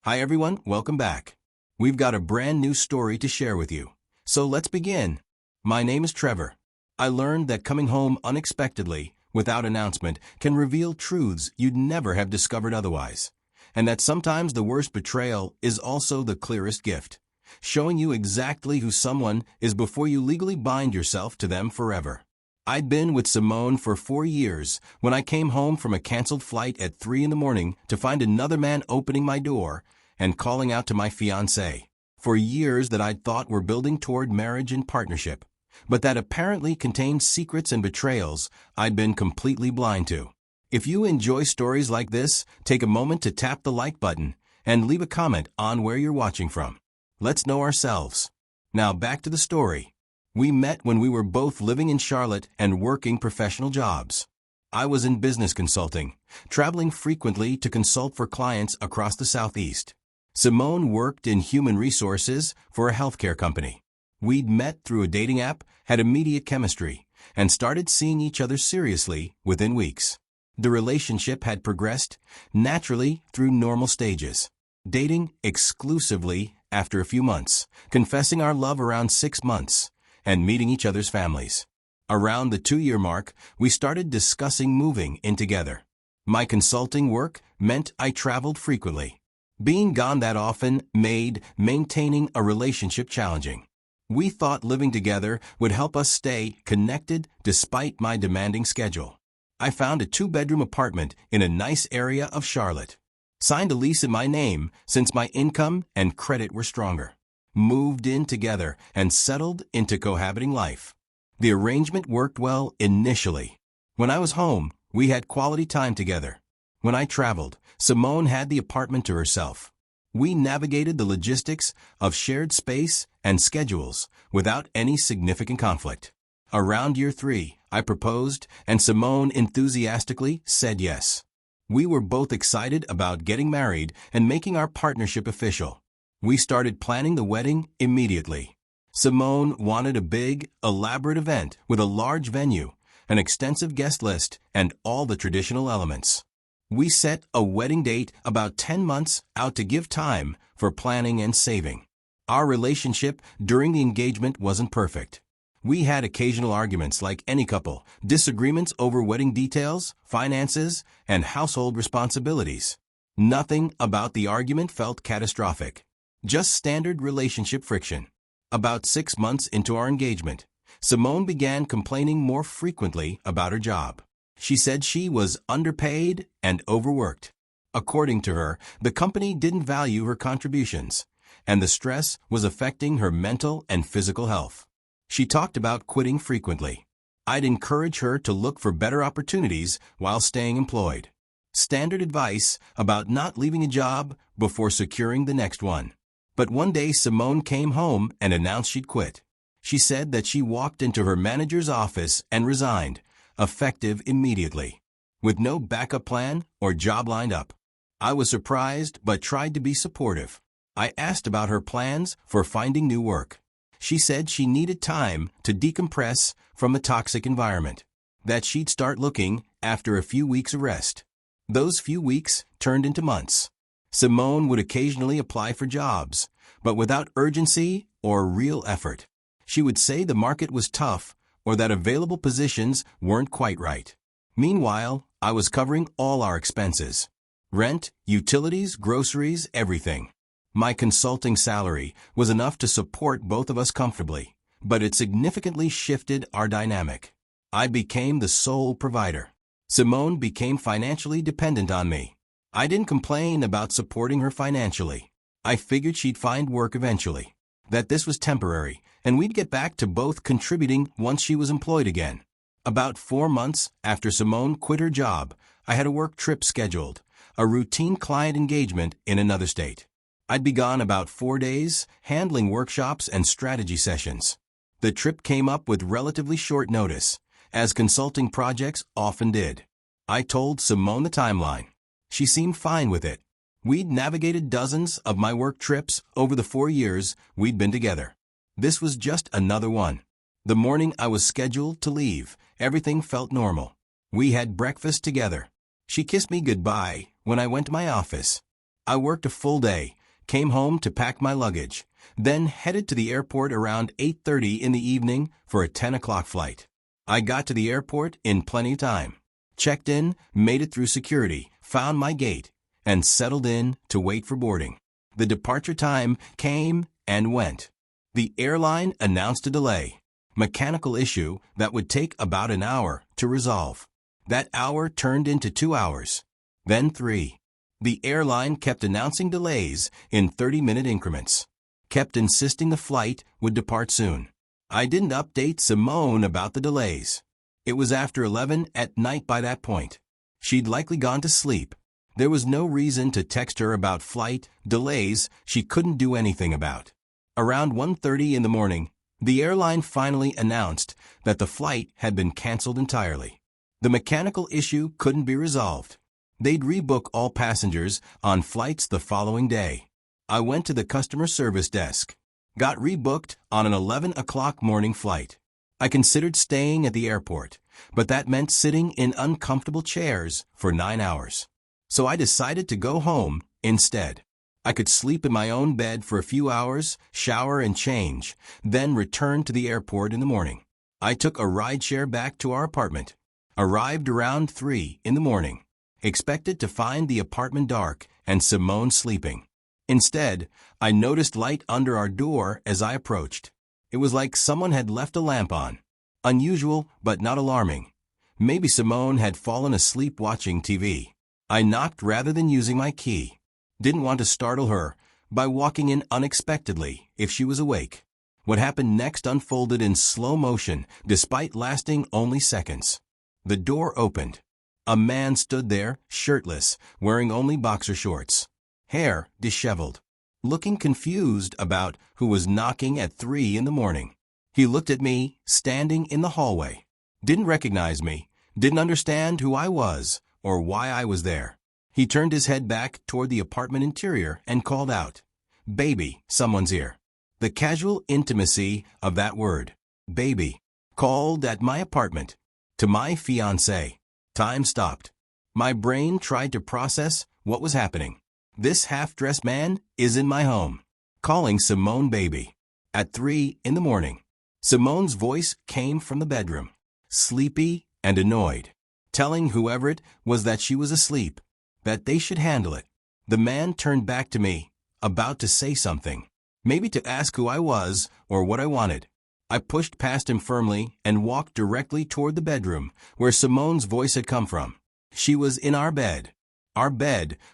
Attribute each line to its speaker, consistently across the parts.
Speaker 1: Hi everyone, welcome back. We've got a brand new story to share with you. So let's begin. My name is Trevor. I learned that coming home unexpectedly, without announcement, can reveal truths you'd never have discovered otherwise. And that sometimes the worst betrayal is also the clearest gift, showing you exactly who someone is before you legally bind yourself to them forever. I'd been with Simone for 4 years when I came home from a canceled flight at 3 in the morning to find another man opening my door and calling out to my fiancée. For years that I'd thought were building toward marriage and partnership, but that apparently contained secrets and betrayals I'd been completely blind to. If you enjoy stories like this, take a moment to tap the like button and leave a comment on where you're watching from. Let's know ourselves. Now back to the story. We met when we were both living in Charlotte and working professional jobs. I was in business consulting, traveling frequently to consult for clients across the Southeast. Simone worked in human resources for a healthcare company. We'd met through a dating app, had immediate chemistry, and started seeing each other seriously within weeks. The relationship had progressed naturally through normal stages, dating exclusively after a few months, confessing our love around 6 months, and meeting each other's families. Around the 2-year mark, we started discussing moving in together. My consulting work meant I traveled frequently. Being gone that often made maintaining a relationship challenging. We thought living together would help us stay connected despite my demanding schedule. I found a 2-bedroom apartment in a nice area of Charlotte. Signed a lease in my name since my income and credit were stronger. Moved in together and settled into cohabiting life. The arrangement worked well initially. When I was home, we had quality time together. When I traveled, Simone had the apartment to herself. We navigated the logistics of shared space and schedules without any significant conflict. Around year 3, I proposed, and Simone enthusiastically said yes. We were both excited about getting married and making our partnership official. We started planning the wedding immediately. Simone wanted a big, elaborate event with a large venue, an extensive guest list, and all the traditional elements. We set a wedding date about 10 months out to give time for planning and saving. Our relationship during the engagement wasn't perfect. We had occasional arguments like any couple, disagreements over wedding details, finances, and household responsibilities. Nothing about the argument felt catastrophic. Just standard relationship friction. About 6 months into our engagement, Simone began complaining more frequently about her job. She said she was underpaid and overworked. According to her, the company didn't value her contributions, and the stress was affecting her mental and physical health. She talked about quitting frequently. I'd encourage her to look for better opportunities while staying employed. Standard advice about not leaving a job before securing the next one. But one day Simone came home and announced she'd quit. She said that she walked into her manager's office and resigned, effective immediately, with no backup plan or job lined up. I was surprised but tried to be supportive. I asked about her plans for finding new work. She said she needed time to decompress from the toxic environment, that she'd start looking after a few weeks of rest. Those few weeks turned into months. Simone would occasionally apply for jobs, but without urgency or real effort. She would say the market was tough or that available positions weren't quite right. Meanwhile, I was covering all our expenses. Rent, utilities, groceries, everything. My consulting salary was enough to support both of us comfortably, but it significantly shifted our dynamic. I became the sole provider. Simone became financially dependent on me. I didn't complain about supporting her financially. I figured she'd find work eventually, that this was temporary, and we'd get back to both contributing once she was employed again. About 4 months after Simone quit her job, I had a work trip scheduled, a routine client engagement in another state. I'd be gone about 4 days, handling workshops and strategy sessions. The trip came up with relatively short notice, as consulting projects often did. I told Simone the timeline. She seemed fine with it. We'd navigated dozens of my work trips over the 4 years we'd been together. This was just another one. The morning I was scheduled to leave, everything felt normal. We had breakfast together. She kissed me goodbye when I went to my office. I worked a full day, came home to pack my luggage, then headed to the airport around 8:30 in the evening for a 10 o'clock flight. I got to the airport in plenty of time. Checked in, made it through security, found my gate, and settled in to wait for boarding. The departure time came and went. The airline announced a delay, mechanical issue that would take about an hour to resolve. That hour turned into 2 hours, then 3. The airline kept announcing delays in 30-minute increments, kept insisting the flight would depart soon. I didn't update Simone about the delays. It was after 11 at night by that point. She'd likely gone to sleep. There was no reason to text her about flight delays she couldn't do anything about. Around 1:30 in the morning, the airline finally announced that the flight had been canceled entirely. The mechanical issue couldn't be resolved. They'd rebook all passengers on flights the following day. I went to the customer service desk, got rebooked on an 11 o'clock morning flight. I considered staying at the airport, but that meant sitting in uncomfortable chairs for 9 hours. So I decided to go home instead. I could sleep in my own bed for a few hours, shower and change, then return to the airport in the morning. I took a rideshare back to our apartment. Arrived around 3 in the morning. Expected to find the apartment dark and Simone sleeping. Instead, I noticed light under our door as I approached. It was like someone had left a lamp on. Unusual, but not alarming. Maybe Simone had fallen asleep watching TV. I knocked rather than using my key. Didn't want to startle her by walking in unexpectedly if she was awake. What happened next unfolded in slow motion, despite lasting only seconds. The door opened. A man stood there, shirtless, wearing only boxer shorts. Hair disheveled. Looking confused about who was knocking at 3 in the morning. He looked at me, standing in the hallway. Didn't recognize me, didn't understand who I was or why I was there. He turned his head back toward the apartment interior and called out, "Baby, someone's here." The casual intimacy of that word, baby, called at my apartment. To my fiancé. Time stopped. My brain tried to process what was happening. This half-dressed man is in my home, calling Simone baby. At 3 in the morning, Simone's voice came from the bedroom, sleepy and annoyed, telling whoever it was that she was asleep, that they should handle it. The man turned back to me, about to say something, maybe to ask who I was or what I wanted. I pushed past him firmly and walked directly toward the bedroom where Simone's voice had come from. She was in our bed,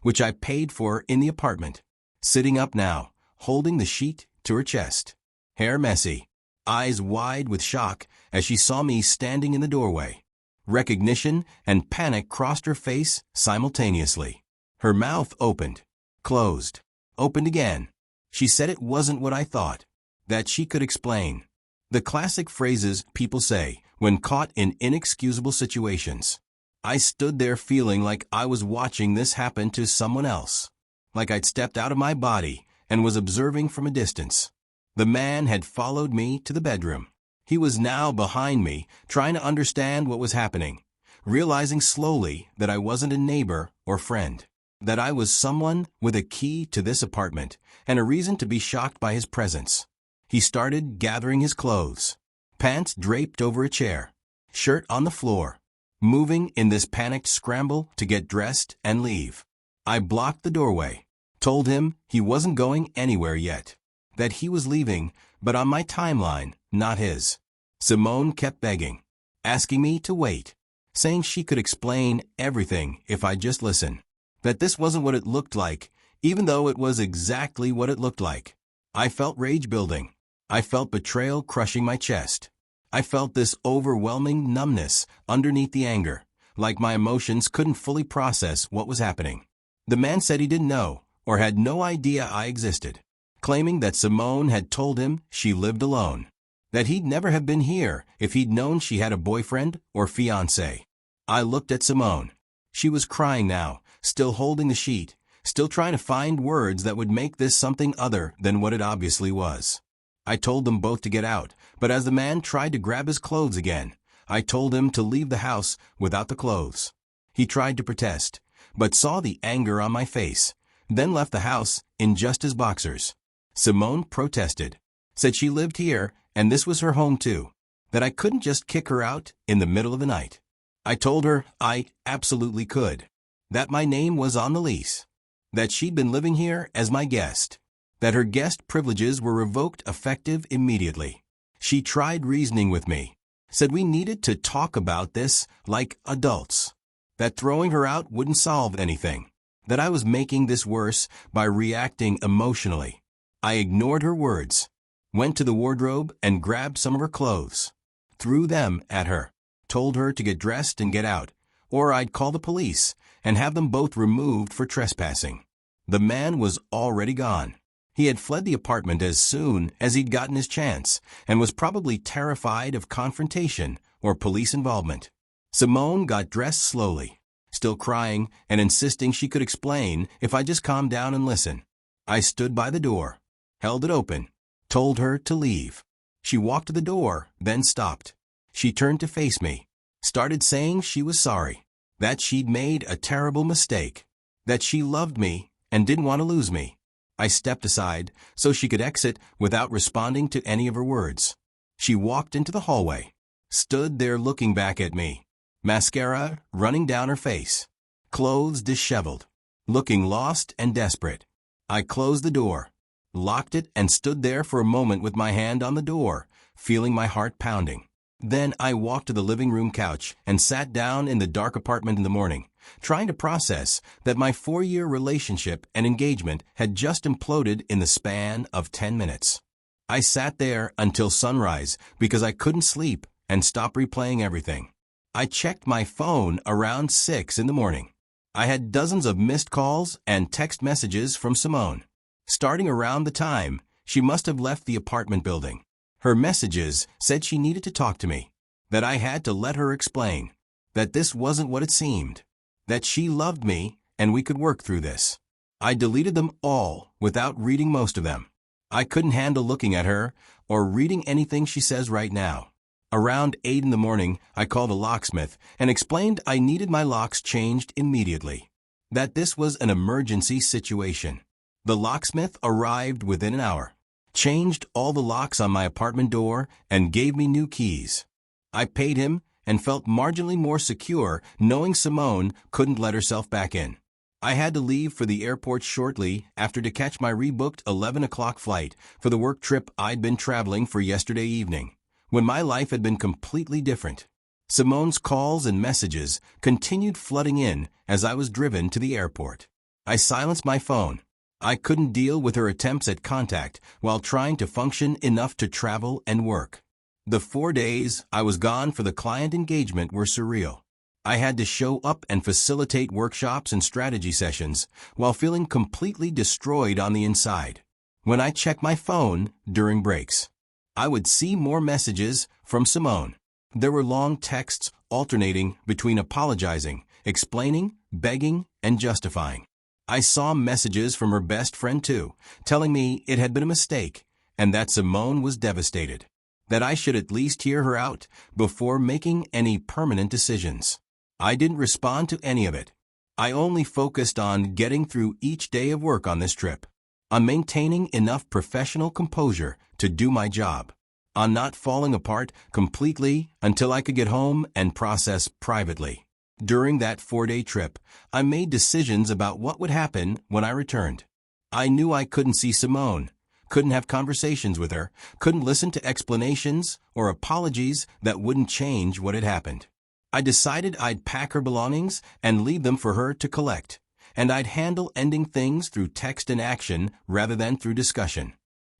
Speaker 1: which I paid for in the apartment, sitting up now, holding the sheet to her chest, hair messy, eyes wide with shock as she saw me standing in the doorway. Recognition and panic crossed her face simultaneously. Her mouth opened, closed, opened again. She said it wasn't what I thought, that she could explain. The classic phrases people say when caught in inexcusable situations. I stood there feeling like I was watching this happen to someone else, like I'd stepped out of my body and was observing from a distance. The man had followed me to the bedroom. He was now behind me, trying to understand what was happening, realizing slowly that I wasn't a neighbor or friend, that I was someone with a key to this apartment and a reason to be shocked by his presence. He started gathering his clothes, pants draped over a chair, shirt on the floor, moving in this panicked scramble to get dressed and leave. I blocked the doorway, told him he wasn't going anywhere yet, that he was leaving, but on my timeline, not his. Simone kept begging, asking me to wait, saying she could explain everything if I'd just listen, that this wasn't what it looked like, even though it was exactly what it looked like. I felt rage building. I felt betrayal crushing my chest. I felt this overwhelming numbness underneath the anger, like my emotions couldn't fully process what was happening. The man said he didn't know or had no idea I existed, claiming that Simone had told him she lived alone, that he'd never have been here if he'd known she had a boyfriend or fiancé. I looked at Simone. She was crying now, still holding the sheet, still trying to find words that would make this something other than what it obviously was. I told them both to get out, but as the man tried to grab his clothes again, I told him to leave the house without the clothes. He tried to protest, but saw the anger on my face, then left the house in just his boxers. Simone protested, said she lived here and this was her home too, that I couldn't just kick her out in the middle of the night. I told her I absolutely could, that my name was on the lease, that she'd been living here as my guest, that her guest privileges were revoked effective immediately. She tried reasoning with me, said we needed to talk about this like adults, that throwing her out wouldn't solve anything, that I was making this worse by reacting emotionally. I ignored her words, went to the wardrobe and grabbed some of her clothes, threw them at her, told her to get dressed and get out, or I'd call the police and have them both removed for trespassing. The man was already gone. He had fled the apartment as soon as he'd gotten his chance and was probably terrified of confrontation or police involvement. Simone got dressed slowly, still crying and insisting she could explain if I just calmed down and listen. I stood by the door, held it open, told her to leave. She walked to the door, then stopped. She turned to face me, started saying she was sorry, that she'd made a terrible mistake, that she loved me and didn't want to lose me. I stepped aside so she could exit without responding to any of her words. She walked into the hallway, stood there looking back at me, mascara running down her face, clothes disheveled, looking lost and desperate. I closed the door, locked it, and stood there for a moment with my hand on the door, feeling my heart pounding. Then I walked to the living room couch and sat down in the dark apartment in the morning, trying to process that my 4-year relationship and engagement had just imploded in the span of 10 minutes. I sat there until sunrise because I couldn't sleep and stop replaying everything. I checked my phone around 6 in the morning. I had dozens of missed calls and text messages from Simone. Starting around the time, she must have left the apartment building. Her messages said she needed to talk to me, that I had to let her explain, that this wasn't what it seemed, that she loved me and we could work through this. I deleted them all without reading most of them. I couldn't handle looking at her or reading anything she says right now. Around 8 in the morning, I called a locksmith and explained I needed my locks changed immediately, that this was an emergency situation. The locksmith arrived within an hour, changed all the locks on my apartment door, and gave me new keys. I paid him and felt marginally more secure knowing Simone couldn't let herself back in. I had to leave for the airport shortly after to catch my rebooked 11 o'clock flight for the work trip I'd been traveling for yesterday evening, when my life had been completely different. Simone's calls and messages continued flooding in as I was driven to the airport. I silenced my phone. I couldn't deal with her attempts at contact while trying to function enough to travel and work. The 4 days I was gone for the client engagement were surreal. I had to show up and facilitate workshops and strategy sessions while feeling completely destroyed on the inside. When I checked my phone during breaks, I would see more messages from Simone. There were long texts alternating between apologizing, explaining, begging, and justifying. I saw messages from her best friend too, telling me it had been a mistake and that Simone was devastated, that I should at least hear her out before making any permanent decisions. I didn't respond to any of it. I only focused on getting through each day of work on this trip, on maintaining enough professional composure to do my job, on not falling apart completely until I could get home and process privately. During that 4-day trip, I made decisions about what would happen when I returned. I knew I couldn't see Simone, couldn't have conversations with her, couldn't listen to explanations or apologies that wouldn't change what had happened. I decided I'd pack her belongings and leave them for her to collect, and I'd handle ending things through text and action rather than through discussion.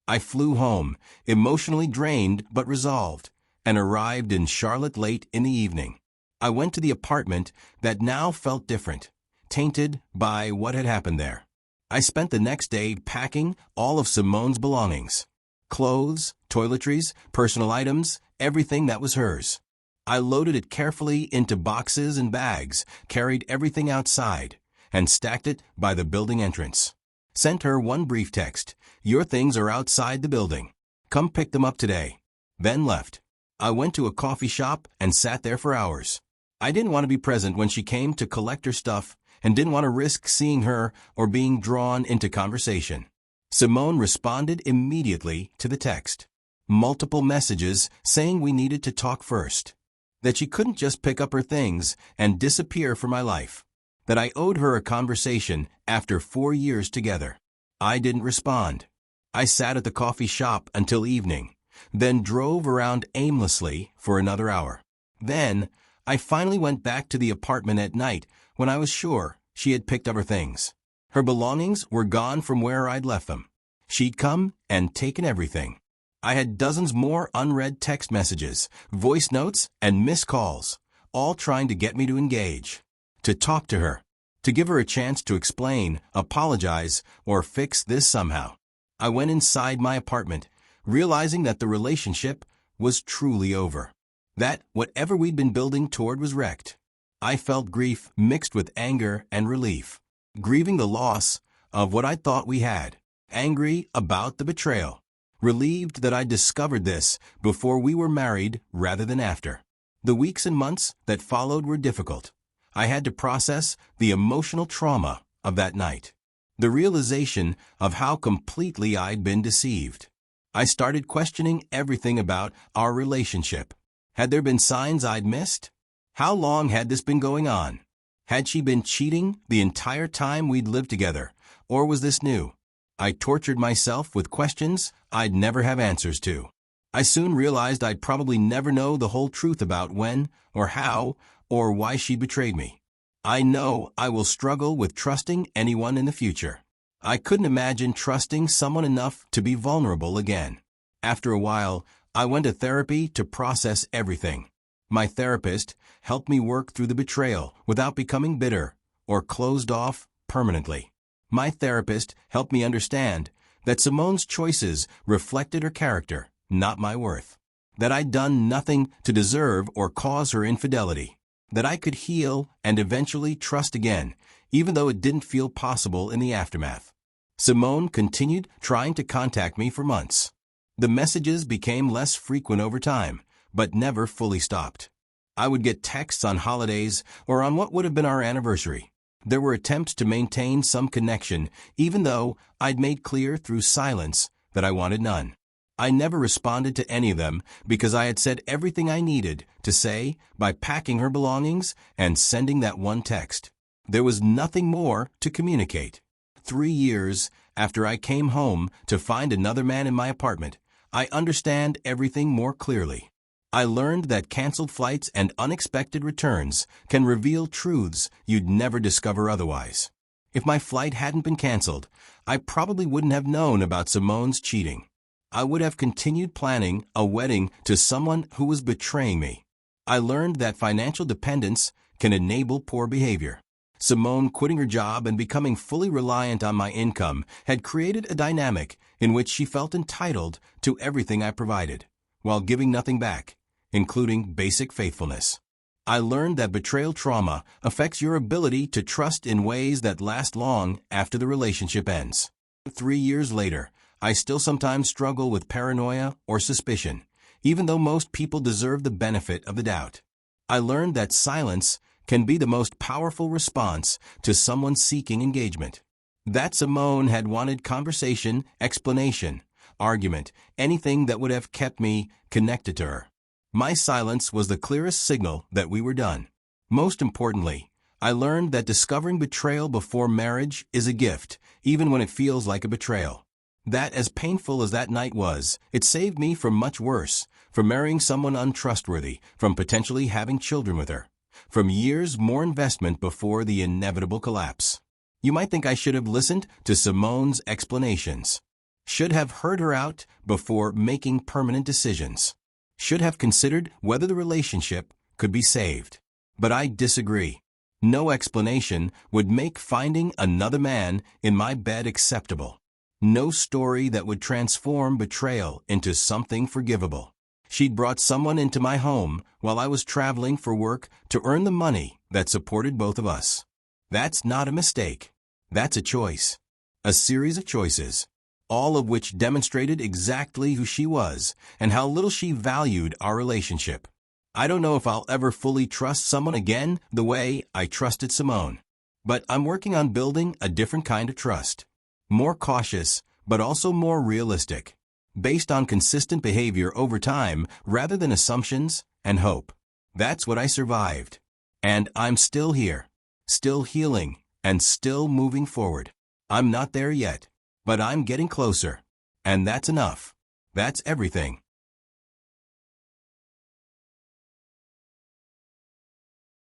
Speaker 1: I flew home, emotionally drained but resolved, and arrived in Charlotte late in the evening. I went to the apartment that now felt different, tainted by what had happened there. I spent the next day packing all of Simone's belongings, clothes, toiletries, personal items, everything that was hers. I loaded it carefully into boxes and bags, carried everything outside, and stacked it by the building entrance. Sent her one brief text, "Your things are outside the building. Come pick them up today." Then left. I went to a coffee shop and sat there for hours. I didn't want to be present when she came to collect her stuff and didn't want to risk seeing her or being drawn into conversation. Simone responded immediately to the text. Multiple messages saying we needed to talk first. That she couldn't just pick up her things and disappear from my life. That I owed her a conversation after 4 years together. I didn't respond. I sat at the coffee shop until evening, then drove around aimlessly for another hour. Then, I finally went back to the apartment at night when I was sure she had picked up her things. Her belongings were gone from where I'd left them. She'd come and taken everything. I had dozens more unread text messages, voice notes, and missed calls, all trying to get me to engage, to talk to her, to give her a chance to explain, apologize, or fix this somehow. I went inside my apartment, realizing that the relationship was truly over. That whatever we'd been building toward was wrecked. I felt grief mixed with anger and relief, grieving the loss of what I thought we had, angry about the betrayal, relieved that I discovered this before we were married rather than after. The weeks and months that followed were difficult. I had to process the emotional trauma of that night, the realization of how completely I'd been deceived. I started questioning everything about our relationship. Had there been signs I'd missed? How long had this been going on? Had she been cheating the entire time we'd lived together, or was this new? I tortured myself with questions I'd never have answers to. I soon realized I'd probably never know the whole truth about when, or how, or why she betrayed me. I know I will struggle with trusting anyone in the future. I couldn't imagine trusting someone enough to be vulnerable again. After a while, I went to therapy to process everything. My therapist helped me work through the betrayal without becoming bitter or closed off permanently. My therapist helped me understand that Simone's choices reflected her character, not my worth. That I'd done nothing to deserve or cause her infidelity. That I could heal and eventually trust again, even though it didn't feel possible in the aftermath. Simone continued trying to contact me for months. The messages became less frequent over time, but never fully stopped. I would get texts on holidays or on what would have been our anniversary. There were attempts to maintain some connection, even though I'd made clear through silence that I wanted none. I never responded to any of them because I had said everything I needed to say by packing her belongings and sending that one text. There was nothing more to communicate. 3 years after I came home to find another man in my apartment, I understand everything more clearly. I learned that canceled flights and unexpected returns can reveal truths you'd never discover otherwise. If my flight hadn't been canceled, I probably wouldn't have known about Simone's cheating. I would have continued planning a wedding to someone who was betraying me. I learned that financial dependence can enable poor behavior. Simone quitting her job and becoming fully reliant on my income had created a dynamic in which she felt entitled to everything I provided, while giving nothing back, including basic faithfulness. I learned that betrayal trauma affects your ability to trust in ways that last long after the relationship ends. 3 years later, I still sometimes struggle with paranoia or suspicion, even though most people deserve the benefit of the doubt. I learned that silence can be the most powerful response to someone seeking engagement. That Simone had wanted conversation, explanation, argument, anything that would have kept me connected to her. My silence was the clearest signal that we were done. Most importantly, I learned that discovering betrayal before marriage is a gift, even when it feels like a betrayal. That as painful as that night was, it saved me from much worse, from marrying someone untrustworthy, from potentially having children with her, from years more investment before the inevitable collapse. You might think I should have listened to Simone's explanations, should have heard her out before making permanent decisions, should have considered whether the relationship could be saved. But I disagree. No explanation would make finding another man in my bed acceptable. No story that would transform betrayal into something forgivable. She'd brought someone into my home while I was traveling for work to earn the money that supported both of us. That's not a mistake. That's a choice. A series of choices, all of which demonstrated exactly who she was and how little she valued our relationship. I don't know if I'll ever fully trust someone again the way I trusted Simone. But I'm working on building a different kind of trust. More cautious, but also more realistic. Based on consistent behavior over time rather than assumptions and hope. That's what I survived. And I'm still here. Still healing, and still moving forward. I'm not there yet, but I'm getting closer. And that's enough. That's everything.